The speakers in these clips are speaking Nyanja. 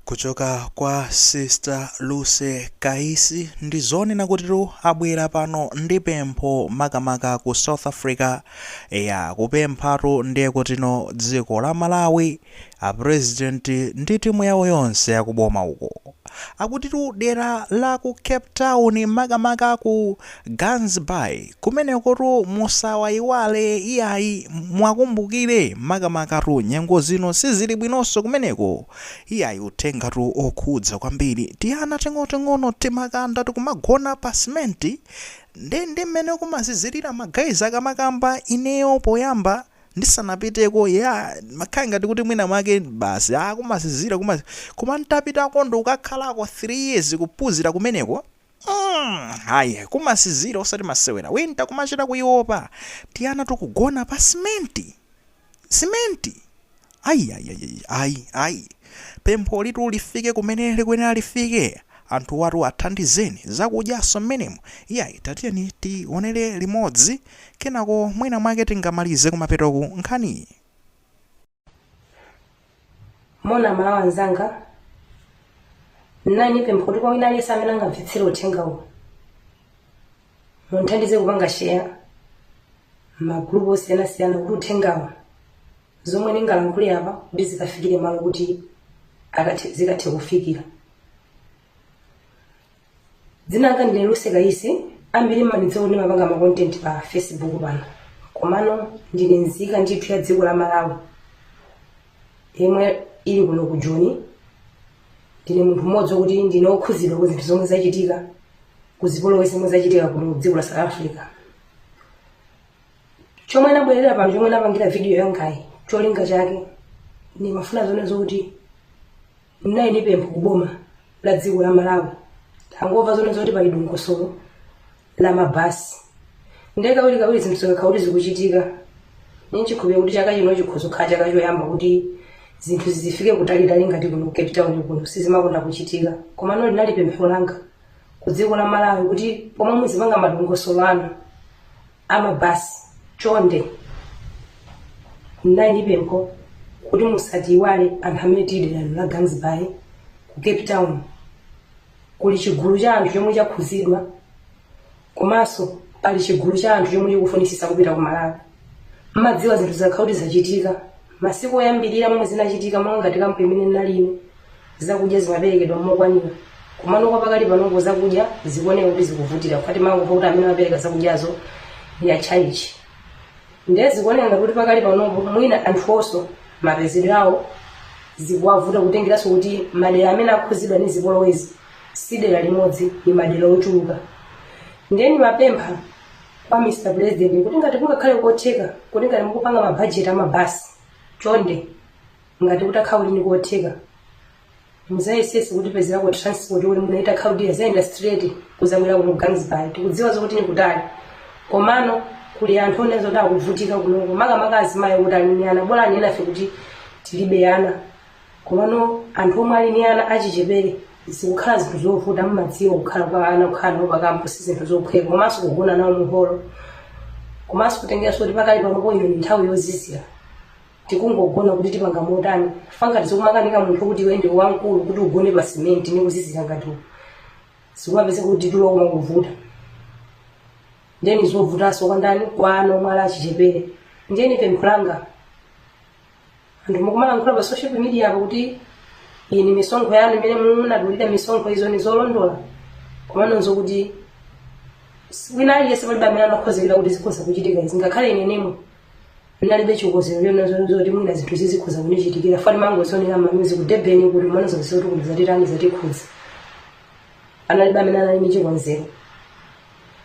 Kuchoka kwa Sister Luce Kaisi ndi zonena kuti abwera pano ndi pempho makamaka ku South Africa ya kupemphatu ndiye kutino dziko la Malawi a president ndi timu yawo yonse ya kuboma uko akutitu dera la ku Cape Town makamaka ku Gansbaai kumeneko musawayiwale iyayi mwakumbukire makamaka nyengo zino sizili bwinonso kumeneko iyayi uthengatu okhudza kwambiri tiyana teng'ono timakanda tikumagona pa simenti ndi mmene kumazizirira magayizi akamakamba ineyo poyamba ndisanapiteko ya makhala ngati kuti mwina mwake basi kumazizira koma ntapitako ndikukhalako 3 years kupuzira kumeneko hayi kumasizira osati masewera winta kumachita kuiopa tiyana tikugona pa simenti ayi pempho litu lifike kumene likwenera lifike anthu watu athandizeni zakudyaso mmenemo iyayi tatiyeni tionere limodzi kenako mwina mwake tingamalize kumapetoku nkhani mona mawa anzanga nani pempho kuti kwa wina aliyese amene angamvetsere uthengawo munthandize kupanga share magrupu osiyanasiyana kuti uthengawo zomwe ndingalankhule apa kuti zikafikire malo kuti zikathe kufikira. Dzina langa ndine Luce Kaisi, ambiri mmanitsa kuti mapanga ma content pa Facebook pano. Komano ndine nzika ndithu ya dziko la Malawi. Yemwe ili kuno ku Joni. Ndine munthu mmodzi kuti ndine okhuzidwa ku zinthu zomwe zachitika ku zipolowe zomwe zachitika kuno dziko la South Africa. Chomwe nabwerera pano chomwe napangira video yangayi cholinga chake ni mafuna zone zokuti nayi ni pempho ku Boma la dziko la Malawi. Angova zone zoti pali dongosolo la mabasi ndeka uli zinthu zikakhala zikuchitika ninchikhubiya kuti chaka chino chikhozo khala chaka choyamba kuti zinthu zizifike kutalitali ngati kuno Cape Town kuno sizimakonda kuchitika koma no linali pempho langa ku dziko la Malawi kuti pomwe muzipanga madongosolo anu amabasi chonde nayi ni pempho kuti musatiwale anthu amene tidera la Gansbaai ku Cape Town kuli chigulu cha anthu chomwe chakhuzidwa komanso pali chigulu cha anthu chomwe chikufunisisa kupita ku Malawi madziwa zinthu zakhala zachitika masiku oyambirira momwe zinachitika monga ngati kampu imene nalime zakudya zimaperekedwa mokwanira komano kwa pakali panopo zakudya zikuoneka kuti zikuvutira kuti mango kuti amene amapereka zakudyazo ya chalichi ndiye zikuoneka kuti pakali panopo mwina anthu onso mapezedwe awo zikuwavuta kutengeranso kuti madera amene akhuzidwa ndi zipolowezi sidera limodzi ni madera ochuluka ndeni mapempha kwa Mr. President kuti ngati kungakhale kotheka kuti ngati mukupanga mabudget amabasi chonde ngati kutakhala kuti nikotheka muzayesese kuti pezerako transport kuti munaita Chakudya zaenda straight kuzabwera ku Gansbaai tikudziwa zokuti ni kutali komano kuli anthu onezo kuti akuvutika kuno makamaka azimayi kuti ali ni ana bora ani enafe kuti tilibe ana komano anthu omwe ali ni ana achichepere zikukhala zinthu zovuta mmadziwa kukhala kwa ana kukhala pakampo zinthu zophweka komanso kugona nawo muholo komanso kutengeranso kuti pakali panopo ino ni nthawi yozizira tikungogona kuti tipanga motani fanga tizokumakanika munthu kuti iwe ndi wankulu kuti ugone pa simenti ni kuzizira ngati zikumapezeka kuti tulo koma kuvuta ndeni zovutanso kwandani kwa ana omwe ali achichepere ndeni pempho langa anthu mukumalankhula pa social media apa kuti ini misonkho yanu imene munadulira misonkho izo ni zolondola komanonso kuti wina aliyese palibe amene amakhozekera kuti zikhoza kuchitika izi ngakhale inenemo ndinalibe chikozero lyona zoti mwina zinthu zizikhoza kunichitikira fani mango zonera mamizi ku Durban kuti mwana zonse kuti kuzatirani zatikhuza analibe amene anali ndi chikonzero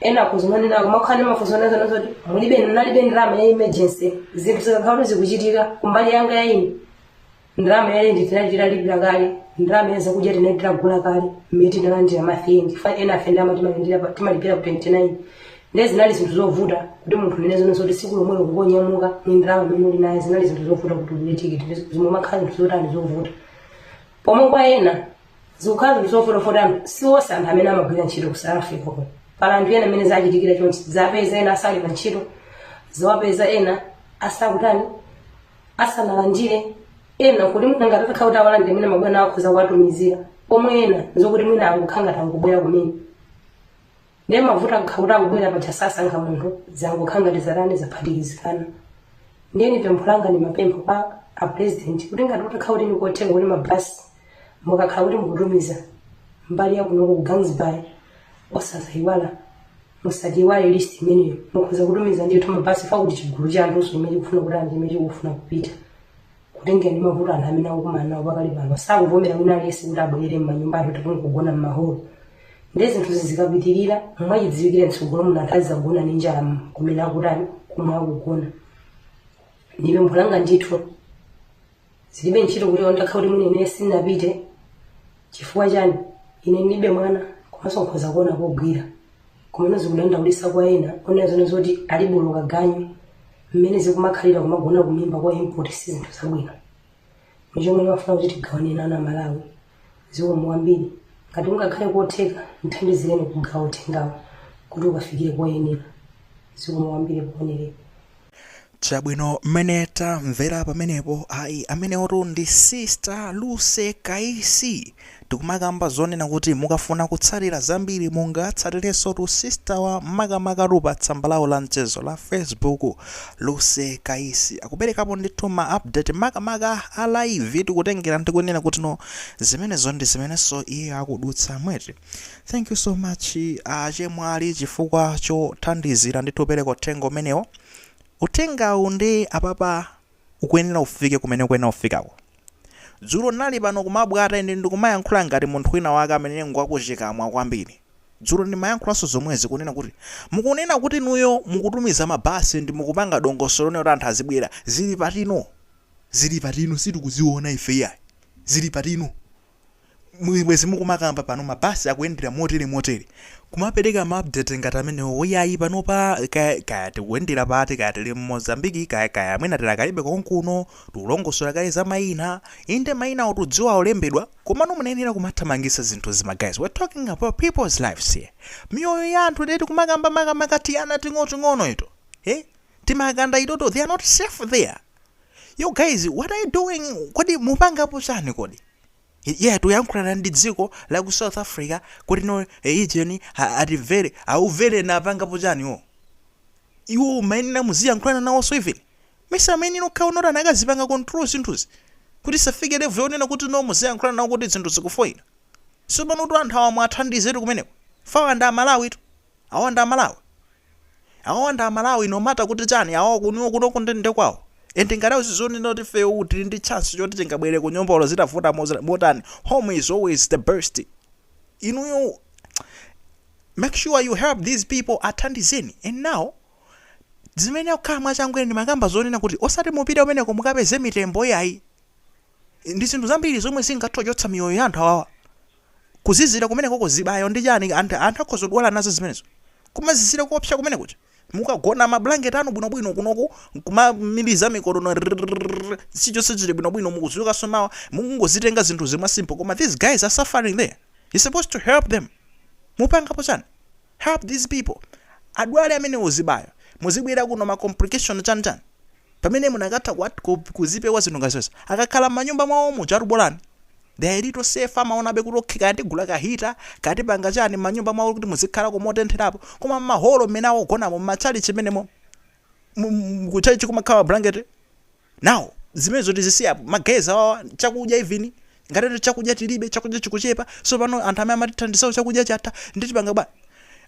ena kuzimani nako makhane mafuzo nazo zoti mulibe nalibe ndrama ya emergency zinthu zikakhala zikuchitika kumbali yanga ya ini ndrama yale nditinalira libira kale ndrama yaza kudya tinalira gula kale miti ndalandira mafindi fa ena afenda amatimalindira timalipira ku 29 ndezi nali zinthu zovuta kuti munthu nezo zoti siku lomwe kukonyamuka ni ndrama imene uli nayo zinali zinthu zovuta kuti ulire tikiti zimwe makhala zinthu zotani zovuta pomwe kwa ena zikukhala zinthu zovuta si wonse anthu amene amagwira ntchito ku South Africa pala anthu ena amene zachitikira chonchi zapeza ena asali pa ntchito zawapeza ena asakutani asanalandire ena kuti munanga tatakauta wala ndimene mabwana akhoza kuwatumizira omwe ena zokuti mwina akukhanga tangobwera kumene ndiye mavuta kukhauta akubwera pacha sasankha munthu zangokhanga tizarani zaphatikizikana ndiye ni pempho langa ni mapempho kwa a president kuti ngati utakhauli ni kotenga kuti mabasi mukakhala kuti mukutumiza mbali ya kuno ku Gansbaai osazayiwala musajiwale list imeneyo mukhoza kutumiza ndithu mabasi fa kuti chigulu cha anthu chimene chikufuna kuti anje chimene chikufuna kupita kutenga ni mavuto anthu amene akumana nawo pakali pano sakuvomera wina aliyense kuti abwere m'manyumba athu kuti kugona m'maholo ndiye zinthu zizikapitirira mwachidziwikire mtsogolo munthu athazi kugona ndi njala kumene akutani kumwe akugona ndibe mpulanga ndithu zilibe ntchito kuti ondakha kuti mwine sinapite chifukwa chani ine ndibe mwana komanso nkhoza kuona kogwira kumene zikulenda ulisa kwa ena ona zone zoti aliboloka ganyu mmene zikumakhalira kumagona kumimba kwa import sizinthu zabwino mchomwe wafuna kuti tigawane ana Malawi ziwo muambiri ngati ungakhale kotheka nthandizireni kugawa uthengawo kuti ukafikire kwa yenera ziwo muambiri kuonere chabwino mmene tamvera pamenepo ayi amene oto ndi Sister Lucy Kaisi tikumakamba zonena kuti mukafuna kutsatira zambiri mungatsatirenso tu sister wa makamaka pa tsamba lawo la mchezo la Facebook Lucy Kaisi akuperekapo ndithu ma update makamaka a live tikutengera ndikunena kuti no zimenezo ndi zimenenso iye akudutsa mweti. Thank you so much chemwali chifukwa chothandizira ndithu pereka uthenga umenewo. Uthengawu ndi apapa ukuyenera ufike kumene ukuyenera ufikako. Dzulo nali pano kumabwata ine ndikumayankhula ngati munthu wina wake amene ngwakuchikamwa kwambiri. Dzulo ndimayankhulanso zomwezi kunena kuti mukunena kuti nuyo mukutumiza mabasi ndi mukupanga dongosolo kuti anthu azibwera zili patino sitikuziona ife yayi zili patino mwezi mukumakamba pano mabasi akuyendera motere kumapereka ma-update ngati amenewo yayi pano pa kaya tikuyendera pati kaya tili Mozambiki kaya amene tilakalibe konkuno tulongosola kale za mayina inde mayina otudziwa olembedwa komano munayenera kumathamangisa zinthu zima guys. We're talking about people's lives here. Miyoyo ya anthu leti kumakamba makamaka ting'ono ito timakanda itoto they are not safe there. Yo guys, what are you doing? Kodi mupangapo chani kodi? Yeah, tuyankhulana ndi dziko la ku South Africa kuti no ijeni ativere auvere na pangapo chani wo iwo mayenera muziyankhulana nawo so even mesa mayenera okhaonora nakazipanga control zinthuzi kuti safike level yonena kuti no muziyankhulana nawo kuti zinthu zikufoyina so pano tu anthu awa mwathandizire kumeneko fawanda Malawi tu awanda Malawi no mata kuti chani awo kuno kundende kwawo ende ngarawo zizonena kuti feo tili ndi chance choti tingabwere ku nyombolo zitafuta motani. Home is always the best. You make sure you help these people athandizeni. And now zimene akukhala changwene ndi makamba zonena kuti osati mupita umeneko mukapeze mitembo yayi ndi zinthu zambiri zomwe zingathochotsa miyoyo ya anthu awawa kuzizira kumeneko kuzibayo ndi chani anthu akhoza kudwala nazo zimenezo kumazizira kuopsa kumeneko mukagona mablanket anu bwinobwino kunoku kumamiliza mikono sichonse chili bwinobwino mukuzuka somawa mungozitenga zinthu zimwe simple koma these guys are suffering there. You're supposed to help them. Mupangapo chani help these people adwale amene uzibayo muzibwera kuno ma complication chani pamene munakatha kuzipewa zinthu ngazonse akakhala manyumba mwawo mucharubolani they are little safe amaonabe kuti okhika ndigula kahita kati panga chani manyumba mwawo kuti muzikhala kumotentherapo koma maholo mmene awogonamo mmachali chimenemo kuchali chikumakhala blanket now zimenezo tizisiyapo mageza awa chakudya even ngati chakudya tilibe chakudya chikuchepa so pano anthu amene amatithandizawo chakudya chatha nditi panga bwana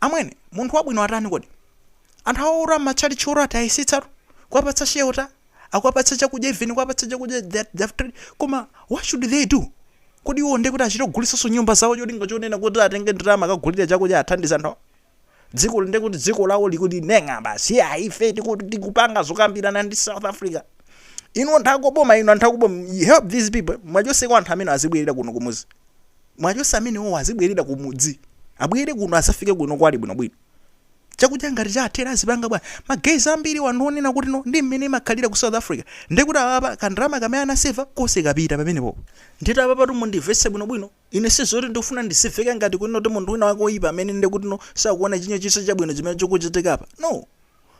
amwene munthu wabwino atani kodi anthu aora machali chora taisitsatu kwapatsa shelter akwapatsa chakudya even kwapatsa chakudya that koma what should they do? Kodi wonde kuti achitogulitsanso nyumba zawo cholinga chonena kuti atenge ndalama akagulira chakudya athandiza anthu dziko linde kuti dziko lawo likuti nenga basi ife tikupanga zokambirana ndi South Africa inu anthu Boma inu anthu Boma help these people mwachose kwa anthu amene azibwerera kuno kumuzi mwachose amene wo azibwerera kumudzi abwere kuno asafike kuno kwali bwinobwino chakudya ngati chathera azipanga bwana magezi ambiri wanonena kuti no ndi mmene makhalira ku South Africa ndekuti apa kandrama kamene anaseva kose kapita pamenepo ndita apa patu mundivese bwinobwino ine sizoti ndikufuna ndisiveke ngati kuti noti munthu wina wake oyipa amene ndekuti no sakuona chinyo chisa chabwino chimene chikuchitika apa no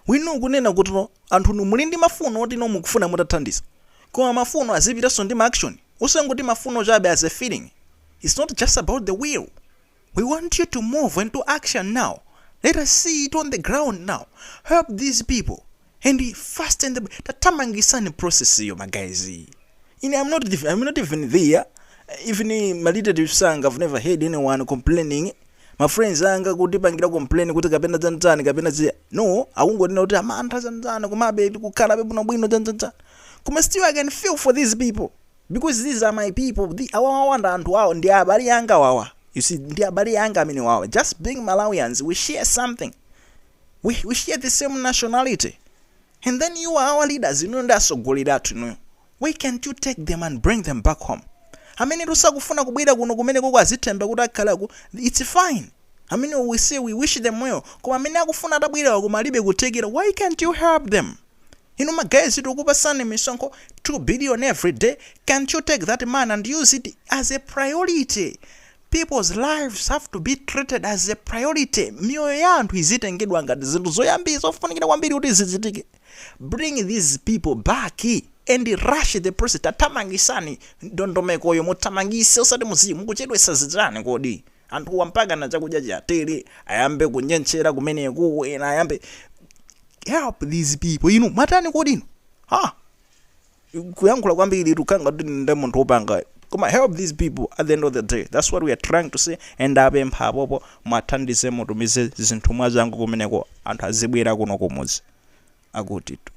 wino kunena kuti no anthu muli ndi mafuno oti no mukufuna mutathandiza koma mafuno azipitaso ndi action usangoti mafuno chabe as a feeling. It's not just about the will. We want you to move into action now. Let us see it on the ground now. Help these people and fasten the tatamangisani process yo my guys. I'm not even there. Even my leadership sang, I've never heard anyone complaining. My friends anga kutipangira complain kuti kapena zanzana kapena zi. No, I won't go know that amanta zanzana kumabe kukhala bebuna bwino zanzana. Kuma still I can feel for these people because these are my people. Awawanda Anthu wao ndi abali yanga wawa. You see, ndi abali yanga amene wawa. Just being Malawians, we share something. We share the same nationality. And then you are our leaders, you know that's so good that you know. Why can't you take them and bring them back home? I mean, rusakufuna kubwera kuno kumene koko azitembe kuti akhalako. It's fine. I mean, we say we wish them well. Koma amene akufuna atabwera kumalibe kutekera. Why can't you help them? You know, my guys, tukupasane misonko 2 billion every day. Can't you take that man and use it as a priority? People's lives have to be treated as a priority. Mioyo ya anthu izitengedwa ngati zinthu zoyambira zofunikira kwambiri kuti zizitike. Bring these people back and rush the process. Tatamangisani ndondomeko yo mutamangise usati muzimu kuchedwesa zidzani kodi. Anthu wampaka na chakudya chatere ayambe kunyenchera kumeneko ena ayambe help these people. You know matani kodi ino. Kuyankhula kwambiri tukanga kuti ndi munthu opanga. Koma help these people at the end of the day. That's what we are trying to say. And apempha popo mwathandize mutumize zinthu mwazangu kumeneko anthu azibwera kuno kumuzi. Akutitu.